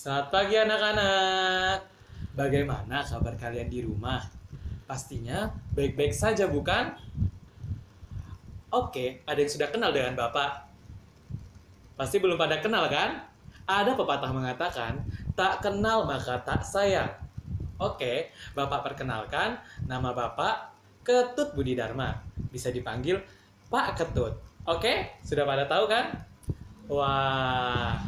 Selamat pagi anak-anak. Bagaimana kabar kalian di rumah? Pastinya baik-baik saja bukan? Oke, ada yang sudah kenal dengan Bapak? Pasti belum pada kenal kan? Ada pepatah mengatakan, tak kenal maka tak sayang. Oke, Bapak perkenalkan, nama Bapak Ketut Budi Dharma. Bisa dipanggil Pak Ketut. Oke, sudah pada tahu kan? Wah,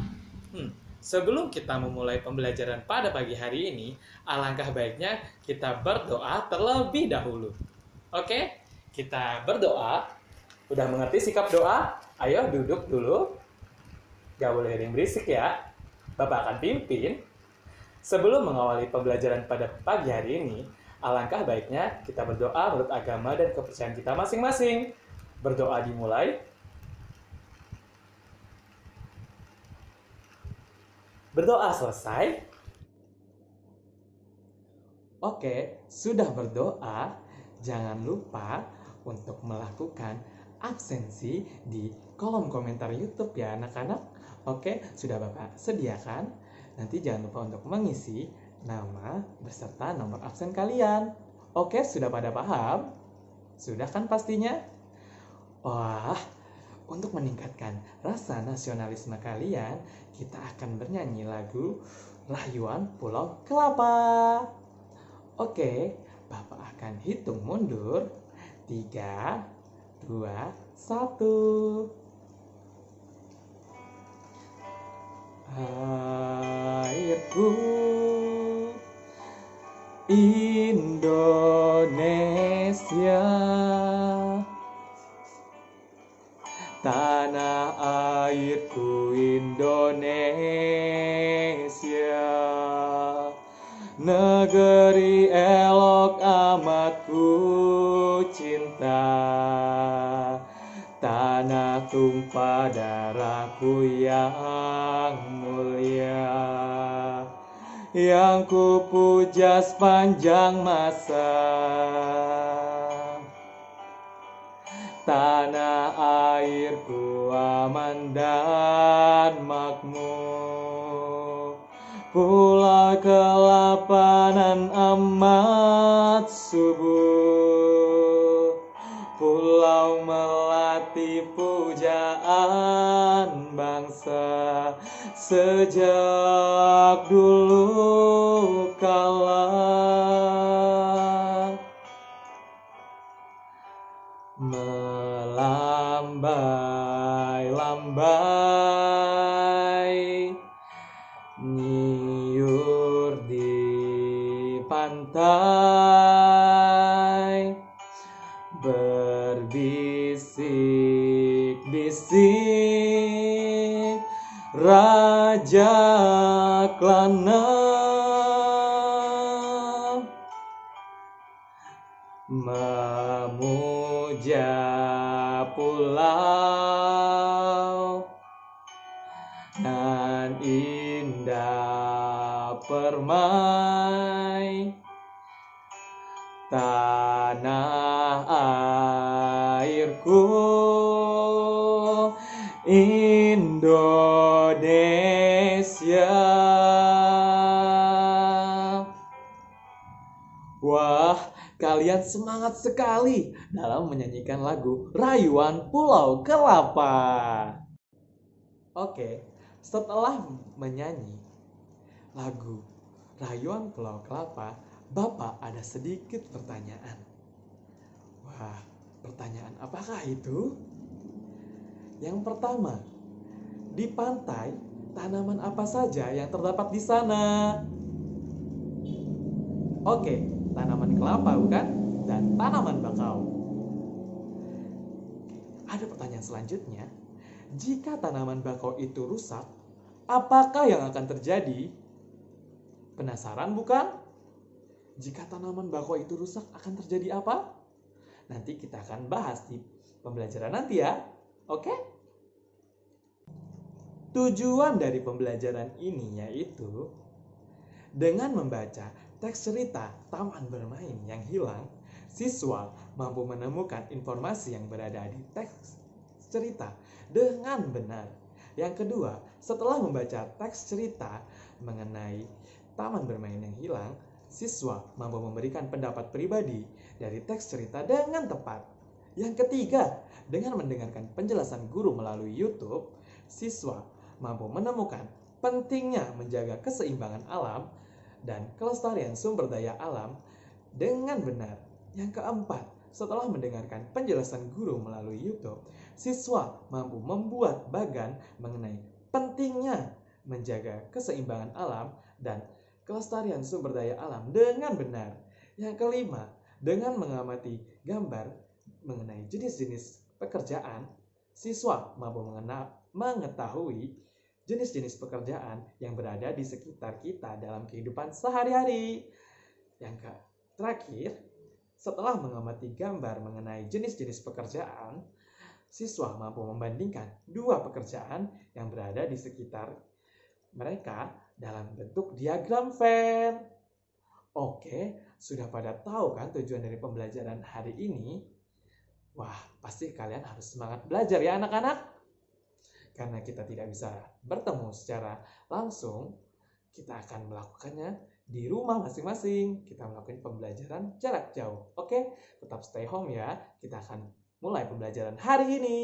sebelum kita memulai pembelajaran pada pagi hari ini, alangkah baiknya kita berdoa terlebih dahulu. Oke, kita berdoa. Udah mengerti sikap doa? Ayo duduk dulu. Gak boleh ada yang berisik ya. Bapak akan pimpin. Sebelum mengawali pembelajaran pada pagi hari ini, alangkah baiknya kita berdoa menurut agama dan kepercayaan kita masing-masing. Berdoa dimulai. Berdoa selesai. Oke, sudah berdoa, jangan lupa untuk melakukan absensi di kolom komentar YouTube ya anak-anak. Oke, sudah Bapak sediakan. Nanti jangan lupa untuk mengisi nama beserta nomor absen kalian. Oke, sudah pada paham? Sudah kan pastinya? Wah, untuk meningkatkan rasa nasionalisme kalian, kita akan bernyanyi lagu Rayuan Pulau Kelapa. Oke, Bapak akan hitung mundur. 3, 2, 1. Airku Indonesia, tanah airku Indonesia, negeri elok amat ku cinta, tanah tumpah darahku yang mulia, yang ku puja sepanjang masa. Tanah airku aman dan makmur, Pulau Kelapa nan amat subur, Pulau Melati pujaan bangsa sejak dulu kala. Melambai-lambai niur di pantai, berbisik-bisik Raja Klana, memuja pulau nan indah permai, tanah airku Indonesia. Wah, kalian semangat sekali dalam menyanyikan lagu Rayuan Pulau Kelapa. Oke, setelah menyanyi lagu Rayuan Pulau Kelapa, Bapak ada sedikit pertanyaan. Wah, pertanyaan apakah itu? Yang pertama, di pantai, tanaman apa saja yang terdapat di sana? Oke, tanaman kelapa bukan? Dan tanaman bakau. Ada pertanyaan selanjutnya. Jika tanaman bakau itu rusak, apakah yang akan terjadi? Penasaran bukan? Jika tanaman bakau itu rusak akan terjadi apa? Nanti kita akan bahas di pembelajaran nanti ya. Oke? Tujuan dari pembelajaran ini yaitu dengan membaca teks cerita Taman Bermain yang Hilang, siswa mampu menemukan informasi yang berada di teks cerita dengan benar Yang kedua, setelah membaca teks cerita mengenai taman bermain yang hilang, siswa mampu memberikan pendapat pribadi dari teks cerita dengan tepat. Yang ketiga, dengan mendengarkan penjelasan guru melalui YouTube, siswa mampu menemukan pentingnya menjaga keseimbangan alam dan kelestarian sumber daya alam dengan benar. Yang keempat, setelah mendengarkan penjelasan guru melalui YouTube, siswa mampu membuat bagan mengenai pentingnya menjaga keseimbangan alam dan kelestarian sumber daya alam dengan benar. Yang kelima, dengan mengamati gambar mengenai jenis-jenis pekerjaan, siswa mampu mengetahui jenis-jenis pekerjaan yang berada di sekitar kita dalam kehidupan sehari-hari. Yang terakhir, setelah mengamati gambar mengenai jenis-jenis pekerjaan, siswa mampu membandingkan dua pekerjaan yang berada di sekitar mereka dalam bentuk diagram Venn. Oke, sudah pada tahu kan tujuan dari pembelajaran hari ini? Wah, pasti kalian harus semangat belajar ya anak-anak. Karena kita tidak bisa bertemu secara langsung, kita akan melakukannya di rumah masing-masing. Kita melakukan pembelajaran jarak jauh. Oke, tetap stay home ya. Kita akan mulai pembelajaran hari ini.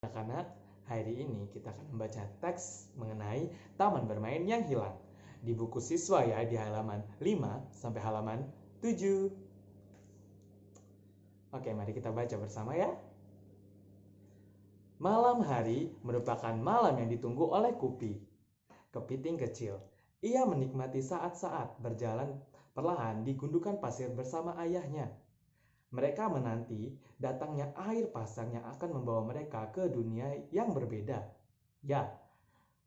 Anak-anak, hari ini kita akan membaca teks mengenai taman bermain yang hilang. Di buku siswa ya, di halaman 5 sampai halaman 7. Oke, mari kita baca bersama ya. Malam hari merupakan malam yang ditunggu oleh Kupi, kepiting kecil. Ia menikmati saat-saat berjalan perlahan di gundukan pasir bersama ayahnya. Mereka menanti datangnya air pasang yang akan membawa mereka ke dunia yang berbeda. Ya,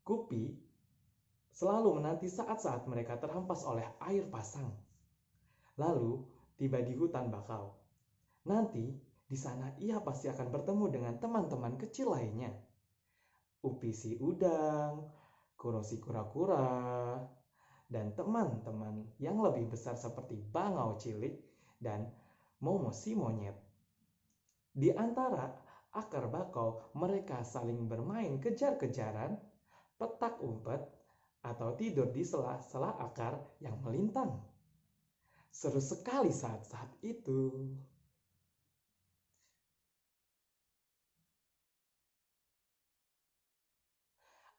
Kupi selalu menanti saat-saat mereka terhempas oleh air pasang. Lalu tiba di hutan bakau. Nanti di sana ia pasti akan bertemu dengan teman-teman kecil lainnya. Upi si udang, Kuro si kura-kura, dan teman-teman yang lebih besar seperti bangau cilik dan Momo si monyet. Di antara akar bakau, mereka saling bermain kejar-kejaran, petak umpet, atau tidur di sela-sela akar yang melintang. Seru sekali saat-saat itu.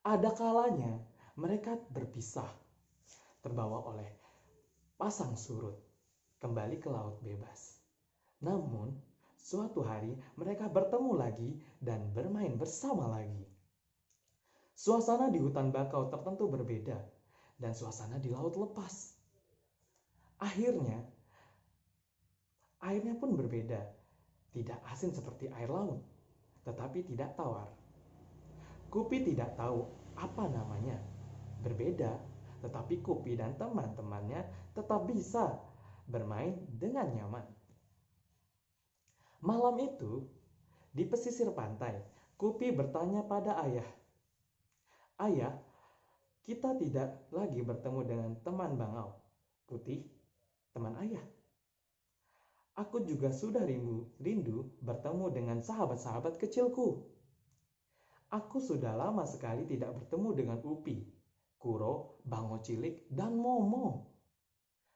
Ada kalanya mereka berpisah, terbawa oleh pasang surut, kembali ke laut bebas. Namun, suatu hari mereka bertemu lagi dan bermain bersama lagi. Suasana di hutan bakau tertentu berbeda dan suasana di laut lepas. Akhirnya, airnya pun berbeda. Tidak asin seperti air laut, tetapi tidak tawar. Kupi tidak tahu apa namanya. Berbeda, tetapi Kupi dan teman-temannya tetap bisa bermain dengan nyaman. Malam itu, di pesisir pantai, Kupi bertanya pada ayah, "Ayah, kita tidak lagi bertemu dengan teman bangau putih, teman ayah. Aku juga sudah rindu bertemu dengan sahabat-sahabat kecilku. Aku sudah lama sekali tidak bertemu dengan Upi, Kuro, Bango Cilik, dan Momo.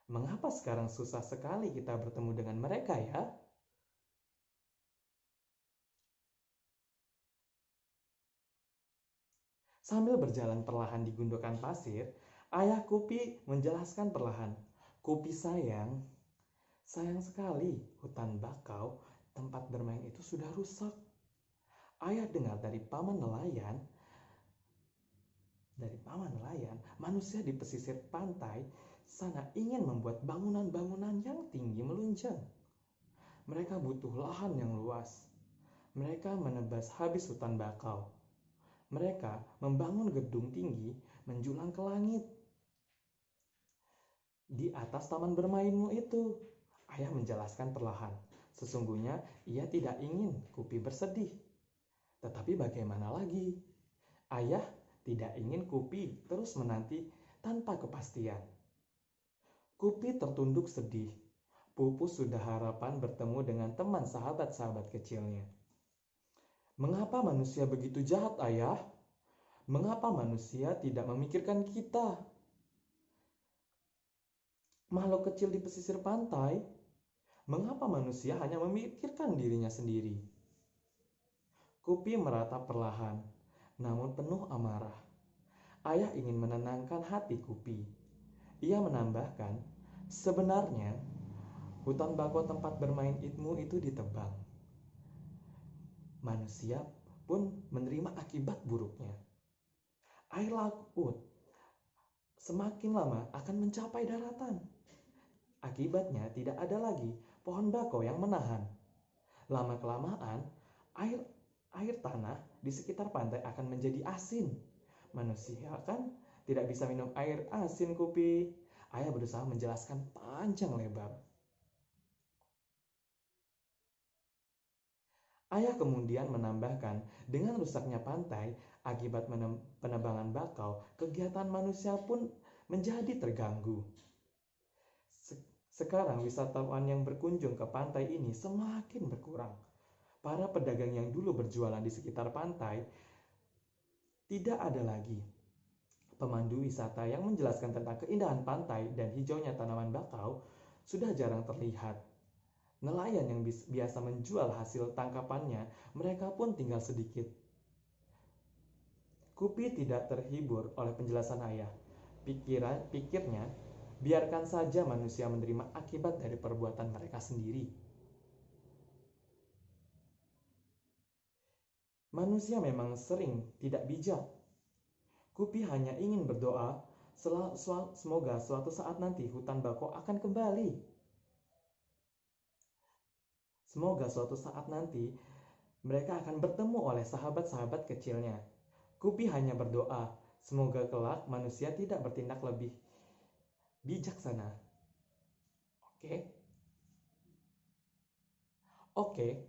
Mengapa sekarang susah sekali kita bertemu dengan mereka ya?" Sambil berjalan perlahan di gundukan pasir, ayah Kupi menjelaskan perlahan, "Kupi sayang, sayang sekali hutan bakau tempat bermain itu sudah rusak. Ayah dengar dari paman nelayan, manusia di pesisir pantai sana ingin membuat bangunan-bangunan yang tinggi melunjang. Mereka butuh lahan yang luas. Mereka menebas habis hutan bakau. Mereka membangun gedung tinggi menjulang ke langit. Di atas taman bermainmu itu," ayah menjelaskan perlahan. Sesungguhnya ia tidak ingin Kupi bersedih. Tetapi bagaimana lagi? Ayah tidak ingin Kupi terus menanti tanpa kepastian. Kupi tertunduk sedih. Pupus sudah harapan bertemu dengan teman sahabat-sahabat kecilnya. Mengapa manusia begitu jahat, Ayah? Mengapa manusia tidak memikirkan kita? Makhluk kecil di pesisir pantai, mengapa manusia hanya memikirkan dirinya sendiri? Kupi meratap perlahan, namun penuh amarah. Ayah ingin menenangkan hati Kupi. Ia menambahkan, sebenarnya hutan bako tempat bermain Itmu itu ditebang. Manusia pun menerima akibat buruknya. Air laut semakin lama akan mencapai daratan. Akibatnya tidak ada lagi pohon bako yang menahan. Lama-kelamaan, air air tanah di sekitar pantai akan menjadi asin. Manusia kan tidak bisa minum air asin, Kupi. Ayah berusaha menjelaskan panjang lebar. Ayah kemudian menambahkan, dengan rusaknya pantai akibat penebangan bakau, kegiatan manusia pun menjadi terganggu. Sekarang wisatawan yang berkunjung ke pantai ini semakin berkurang. Para pedagang yang dulu berjualan di sekitar pantai tidak ada lagi. Pemandu wisata yang menjelaskan tentang keindahan pantai dan hijaunya tanaman bakau sudah jarang terlihat. Nelayan yang biasa menjual hasil tangkapannya, mereka pun tinggal sedikit. Kupi tidak terhibur oleh penjelasan ayah. Pikirnya, biarkan saja manusia menerima akibat dari perbuatan mereka sendiri. Manusia memang sering tidak bijak. Kupi hanya ingin berdoa, semoga suatu saat nanti hutan bako akan kembali. Semoga suatu saat nanti mereka akan bertemu oleh sahabat-sahabat kecilnya. Kupi hanya berdoa, semoga kelak manusia tidak bertindak lebih bijaksana. Oke.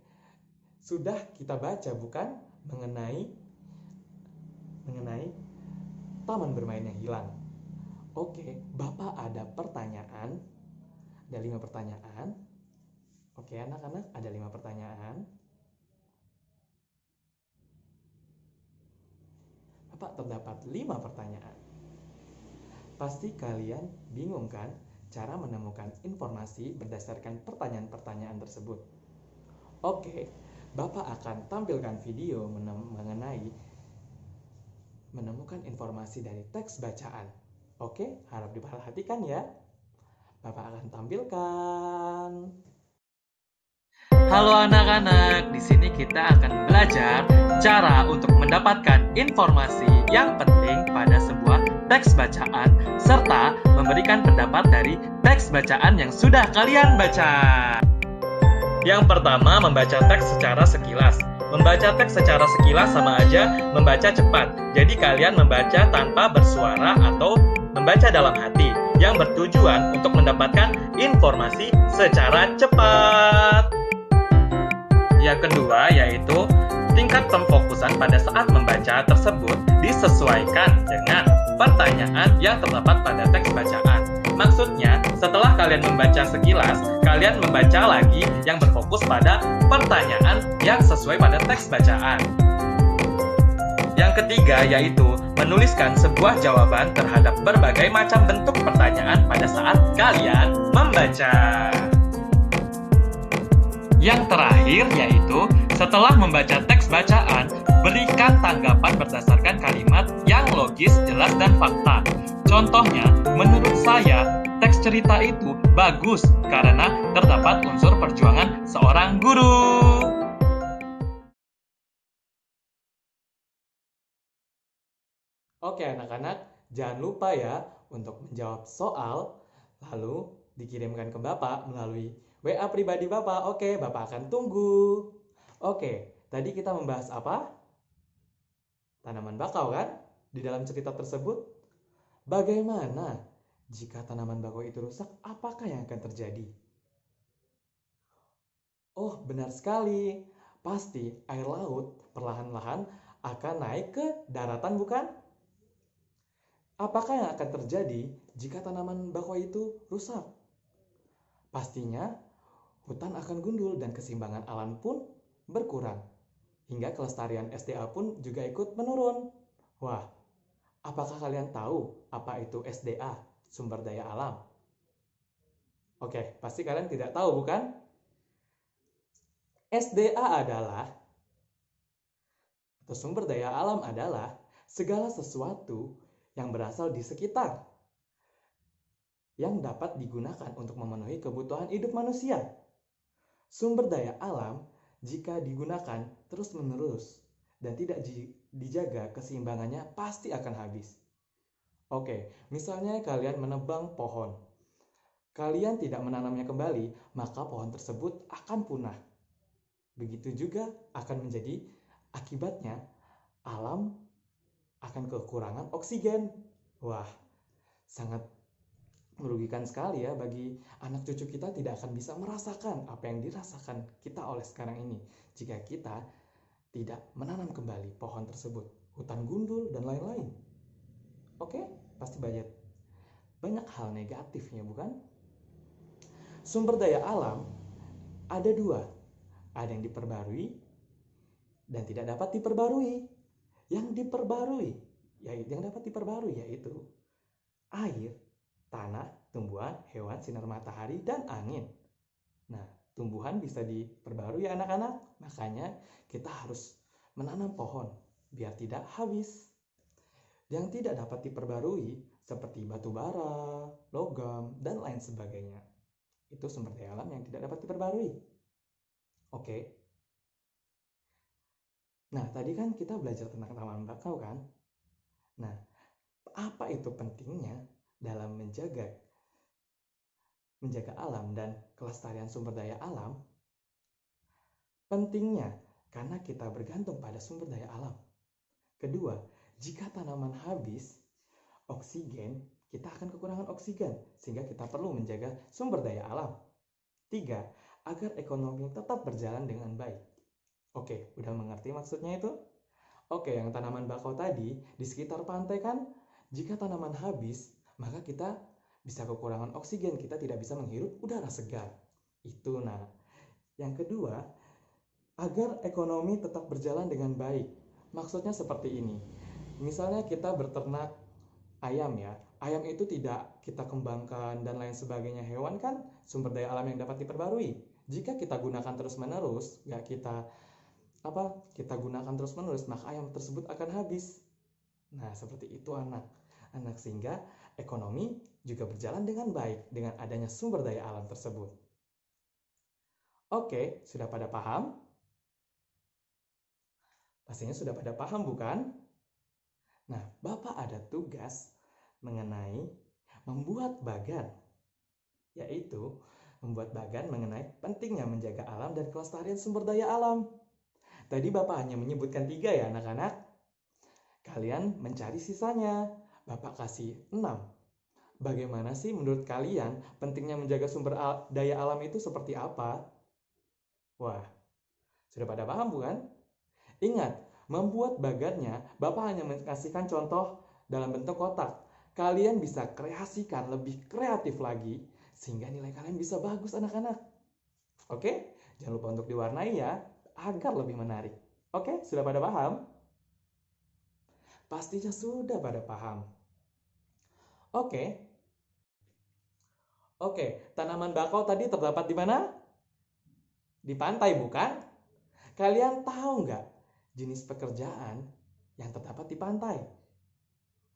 Sudah kita baca bukan mengenai taman bermain yang hilang. Oke, Bapak ada pertanyaan. Ada 5 pertanyaan. Oke, anak-anak, ada 5 pertanyaan. Bapak terdapat 5 pertanyaan. Pasti kalian bingung kan cara menemukan informasi berdasarkan pertanyaan-pertanyaan tersebut. Oke, Bapak akan tampilkan video mengenai menemukan informasi dari teks bacaan. Oke, harap diperhatikan ya. Bapak akan tampilkan. Halo anak-anak, di sini kita akan belajar cara untuk mendapatkan informasi yang penting pada sebuah teks bacaan serta memberikan pendapat dari teks bacaan yang sudah kalian baca. Yang pertama, membaca teks secara sekilas. Membaca teks secara sekilas sama aja membaca cepat. Jadi kalian membaca tanpa bersuara atau membaca dalam hati yang bertujuan untuk mendapatkan informasi secara cepat. Yang kedua yaitu tingkat pemfokusan pada saat membaca tersebut disesuaikan dengan pertanyaan yang terdapat pada teks bacaan. Maksudnya, setelah kalian membaca sekilas, kalian membaca lagi yang berfokus pada pertanyaan yang sesuai pada teks bacaan. Yang ketiga yaitu menuliskan sebuah jawaban terhadap berbagai macam bentuk pertanyaan pada saat kalian membaca. Yang terakhir yaitu setelah membaca teks bacaan, berikan tanggapan berdasarkan kalimat yang logis, jelas, dan fakta. Contohnya, menurut saya, teks cerita itu bagus karena terdapat unsur perjuangan seorang guru. Oke anak-anak, jangan lupa ya untuk menjawab soal, lalu dikirimkan ke Bapak melalui WA pribadi Bapak. Oke, Bapak akan tunggu. Oke, tadi kita membahas apa? Tanaman bakau kan? Di dalam cerita tersebut, bagaimana jika tanaman bakau itu rusak, apakah yang akan terjadi? Oh, benar sekali. Pasti air laut perlahan-lahan akan naik ke daratan, bukan? Apakah yang akan terjadi jika tanaman bakau itu rusak? Pastinya hutan akan gundul dan keseimbangan alam pun berkurang. hingga kelestarian SDA pun juga ikut menurun. Wah, apakah kalian tahu apa itu SDA, sumber daya alam? Oke, pasti kalian tidak tahu, bukan? SDA adalah, atau sumber daya alam adalah, segala sesuatu yang berasal di sekitar, yang dapat digunakan untuk memenuhi kebutuhan hidup manusia. Sumber daya alam jika digunakan terus-menerus dan tidak dijaga keseimbangannya pasti akan habis. Oke, misalnya kalian menebang pohon. Kalian tidak menanamnya kembali, maka pohon tersebut akan punah. Begitu juga akan menjadi akibatnya alam akan kekurangan oksigen. Wah, sangat merugikan sekali ya bagi anak cucu kita tidak akan bisa merasakan apa yang dirasakan kita oleh sekarang ini jika kita tidak menanam kembali pohon tersebut, hutan gundul dan lain-lain. Oke, pasti banyak hal negatifnya, bukan? Sumber daya alam ada dua, ada yang diperbarui dan tidak dapat diperbarui. Yang dapat diperbarui yaitu air, tanah, tumbuhan, hewan, sinar matahari, dan angin. Nah, tumbuhan bisa diperbarui ya anak-anak, makanya kita harus menanam pohon biar tidak habis. Yang tidak dapat diperbarui seperti batu bara, logam, dan lain sebagainya. Itu sumber daya alam yang tidak dapat diperbarui. Oke. Nah, tadi kan kita belajar tentang taman bakau kan? Nah, apa itu pentingnya dalam menjaga alam dan kelestarian sumber daya alam? Pentingnya karena kita bergantung pada sumber daya alam. Kedua, jika tanaman habis oksigen, kita akan kekurangan oksigen sehingga kita perlu menjaga sumber daya alam. Tiga, agar ekonomi tetap berjalan dengan baik. Oke, udah mengerti maksudnya itu? Oke, yang tanaman bakau tadi di sekitar pantai kan, jika tanaman habis, maka kita bisa kekurangan oksigen, kita tidak bisa menghirup udara segar. Itu nah. Yang kedua, agar ekonomi tetap berjalan dengan baik. Maksudnya seperti ini. Misalnya kita berternak ayam ya. Ayam itu tidak kita kembangkan dan lain sebagainya. Hewan kan sumber daya alam yang dapat diperbarui. Jika kita gunakan terus-menerus, kita gunakan terus-menerus, maka ayam tersebut akan habis. Nah, seperti itu anak sehingga ekonomi juga berjalan dengan baik dengan adanya sumber daya alam tersebut. Oke, sudah pada paham? Pastinya sudah pada paham, bukan? Nah, Bapak ada tugas mengenai membuat bagan, yaitu membuat bagan mengenai pentingnya menjaga alam dan kelestarian sumber daya alam. Tadi Bapak hanya menyebutkan 3 ya anak-anak. Kalian mencari sisanya. Bapak kasih 6. Bagaimana sih menurut kalian pentingnya menjaga sumber daya alam itu seperti apa? Wah, sudah pada paham bukan? Ingat, membuat bagannya, Bapak hanya mengasihkan contoh dalam bentuk kotak. Kalian bisa kreasikan lebih kreatif lagi, sehingga nilai kalian bisa bagus anak-anak. Oke, jangan lupa untuk diwarnai ya, agar lebih menarik. Oke, sudah pada paham? Pastinya sudah pada paham. Oke, tanaman bakau tadi terdapat di mana? Di pantai bukan? Kalian tahu nggak jenis pekerjaan yang terdapat di pantai?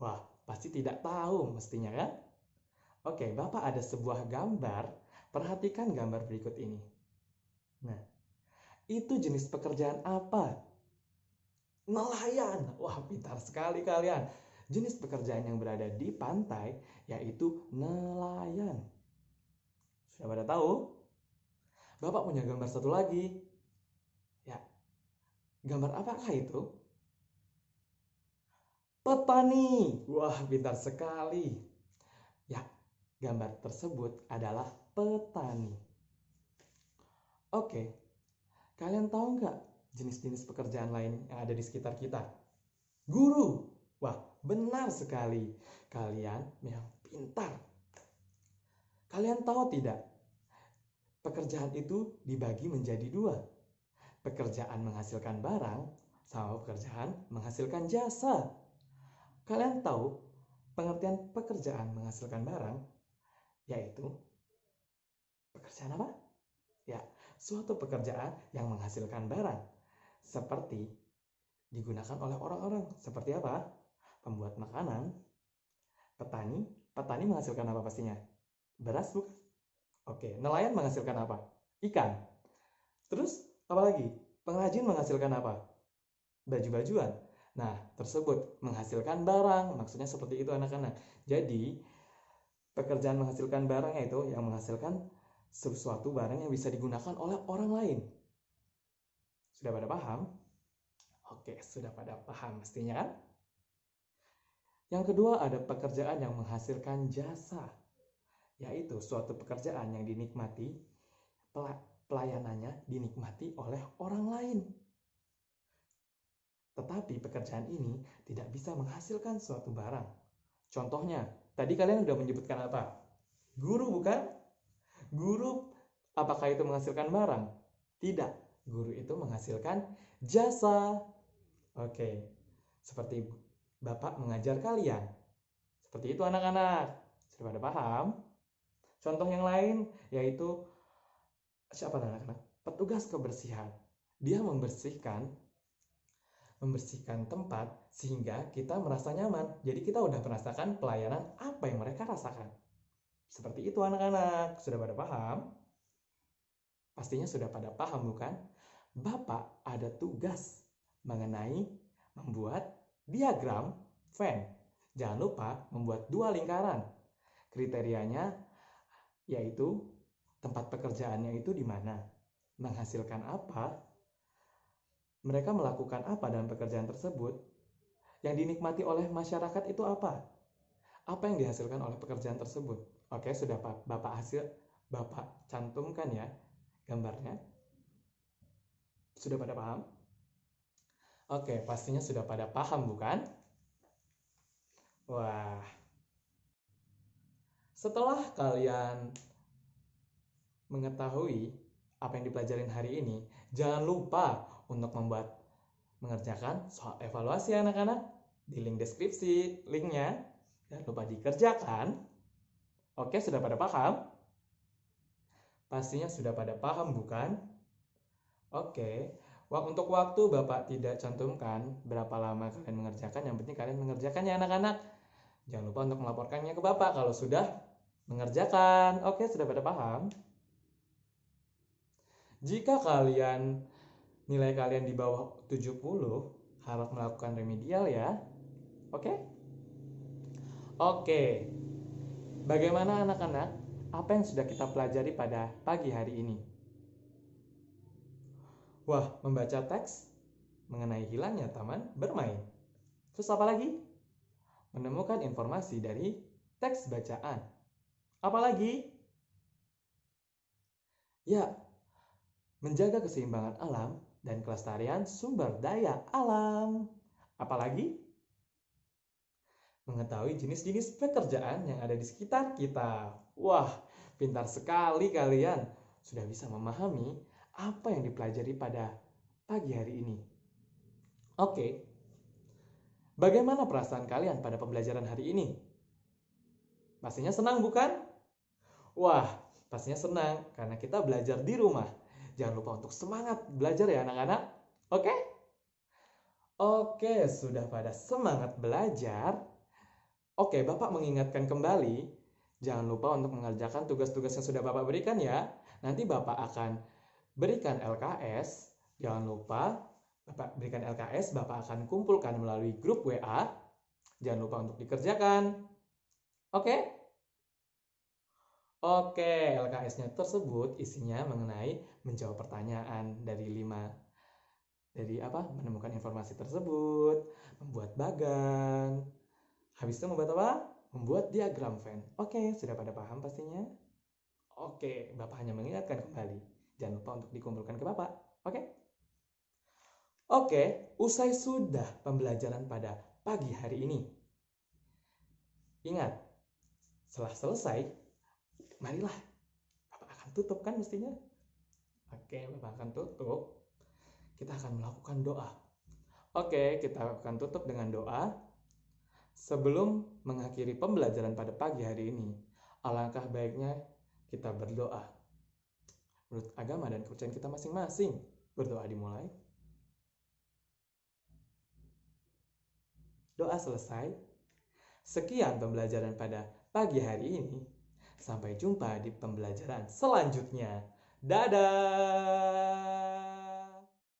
Wah, pasti tidak tahu mestinya kan? Oke, Bapak ada sebuah gambar. Perhatikan gambar berikut ini. Nah, itu jenis pekerjaan apa? Nelayan. Wah, pintar sekali kalian. Jenis pekerjaan yang berada di pantai yaitu nelayan. Sudah pada tahu? Bapak punya gambar satu lagi. Ya, gambar apakah itu? Petani. Wah, pintar sekali. Ya, gambar tersebut adalah petani. Oke, kalian tahu nggak jenis-jenis pekerjaan lain yang ada di sekitar kita? Guru. Wah, benar sekali. Kalian yang pintar. Kalian tahu tidak? Pekerjaan itu dibagi menjadi 2. Pekerjaan menghasilkan barang sama pekerjaan menghasilkan jasa. Kalian tahu pengertian pekerjaan menghasilkan barang yaitu pekerjaan apa? Ya, suatu pekerjaan yang menghasilkan barang seperti digunakan oleh orang-orang. Seperti apa? Pembuat makanan, petani. Petani menghasilkan apa pastinya? Beras bukan? Oke, nelayan menghasilkan apa? Ikan. Terus apa lagi? Pengrajin menghasilkan apa? Baju-bajuan. Nah, tersebut menghasilkan barang. Maksudnya seperti itu anak-anak. Jadi, pekerjaan menghasilkan barang itu yang menghasilkan sesuatu barang yang bisa digunakan oleh orang lain. Sudah pada paham? Oke, sudah pada paham pastinya kan? Yang kedua ada pekerjaan yang menghasilkan jasa, yaitu suatu pekerjaan yang dinikmati, pelayanannya dinikmati oleh orang lain. Tetapi pekerjaan ini tidak bisa menghasilkan suatu barang. Contohnya, tadi kalian sudah menyebutkan apa? Guru bukan? Guru apakah itu menghasilkan barang? Tidak. Guru itu menghasilkan jasa. Oke, seperti Bapak mengajar kalian. Seperti itu anak-anak. Sudah pada paham? Contoh yang lain yaitu siapa anak-anak? Petugas kebersihan. Dia membersihkan tempat sehingga kita merasa nyaman. Jadi kita udah merasakan pelayanan apa yang mereka rasakan. Seperti itu anak-anak. Sudah pada paham? Pastinya sudah pada paham bukan? Bapak ada tugas mengenai membuat diagram Venn. Jangan lupa membuat 2 lingkaran. Kriterianya yaitu tempat pekerjaannya itu di mana, menghasilkan apa, mereka melakukan apa dalam pekerjaan tersebut, yang dinikmati oleh masyarakat itu apa yang dihasilkan oleh pekerjaan tersebut. Oke, sudah Bapak cantumkan ya gambarnya. Sudah pada paham? Oke, pastinya sudah pada paham bukan? Wah, setelah kalian mengetahui apa yang dipelajarin hari ini, jangan lupa untuk mengerjakan soal evaluasi anak-anak di link deskripsi, linknya. Jangan lupa dikerjakan. Oke, sudah pada paham? Pastinya sudah pada paham bukan? Oke, untuk waktu Bapak tidak cantumkan berapa lama kalian mengerjakan, yang penting kalian mengerjakannya anak-anak. Jangan lupa untuk melaporkannya ke Bapak kalau sudah mengerjakan. Oke, sudah pada paham? Jika nilai kalian di bawah 70, harap melakukan remedial ya. Oke? Oke. Bagaimana anak-anak? Apa yang sudah kita pelajari pada pagi hari ini? Wah, membaca teks mengenai hilangnya taman bermain. Terus apa lagi? Menemukan informasi dari teks bacaan. Apa lagi? Ya, menjaga keseimbangan alam dan kelestarian sumber daya alam. Apalagi? Mengetahui jenis-jenis pekerjaan yang ada di sekitar kita. Wah, pintar sekali kalian. Sudah bisa memahami apa yang dipelajari pada pagi hari ini. Oke, bagaimana perasaan kalian pada pembelajaran hari ini? Pastinya senang bukan? Wah, pastinya senang karena kita belajar di rumah. Jangan lupa untuk semangat belajar ya anak-anak. Oke? Oke, sudah pada semangat belajar. Oke, Bapak mengingatkan kembali, jangan lupa untuk mengerjakan tugas-tugas yang sudah Bapak berikan ya. Nanti Bapak akan berikan LKS. Jangan lupa Bapak berikan LKS, Bapak akan kumpulkan melalui grup WA. Jangan lupa untuk dikerjakan. Oke? Oke, LKS-nya tersebut isinya mengenai menjawab pertanyaan menemukan informasi tersebut, membuat bagan. Habis itu membuat apa? Membuat diagram Venn. Oke, sudah pada paham pastinya? Oke, Bapak hanya mengingatkan kembali. Jangan lupa untuk dikumpulkan ke Bapak. Oke? Oke, usai sudah pembelajaran pada pagi hari ini. Ingat, setelah selesai, marilah Bapak akan tutup kan mestinya? Oke, Bapak akan tutup. kita akan melakukan doa. Oke, kita akan tutup dengan doa. Sebelum mengakhiri pembelajaran pada pagi hari ini, alangkah baiknya kita berdoa. Menurut agama dan kepercayaan kita masing-masing, berdoa dimulai. Doa selesai. Sekian pembelajaran pada pagi hari ini. Sampai jumpa di pembelajaran selanjutnya. Dadah!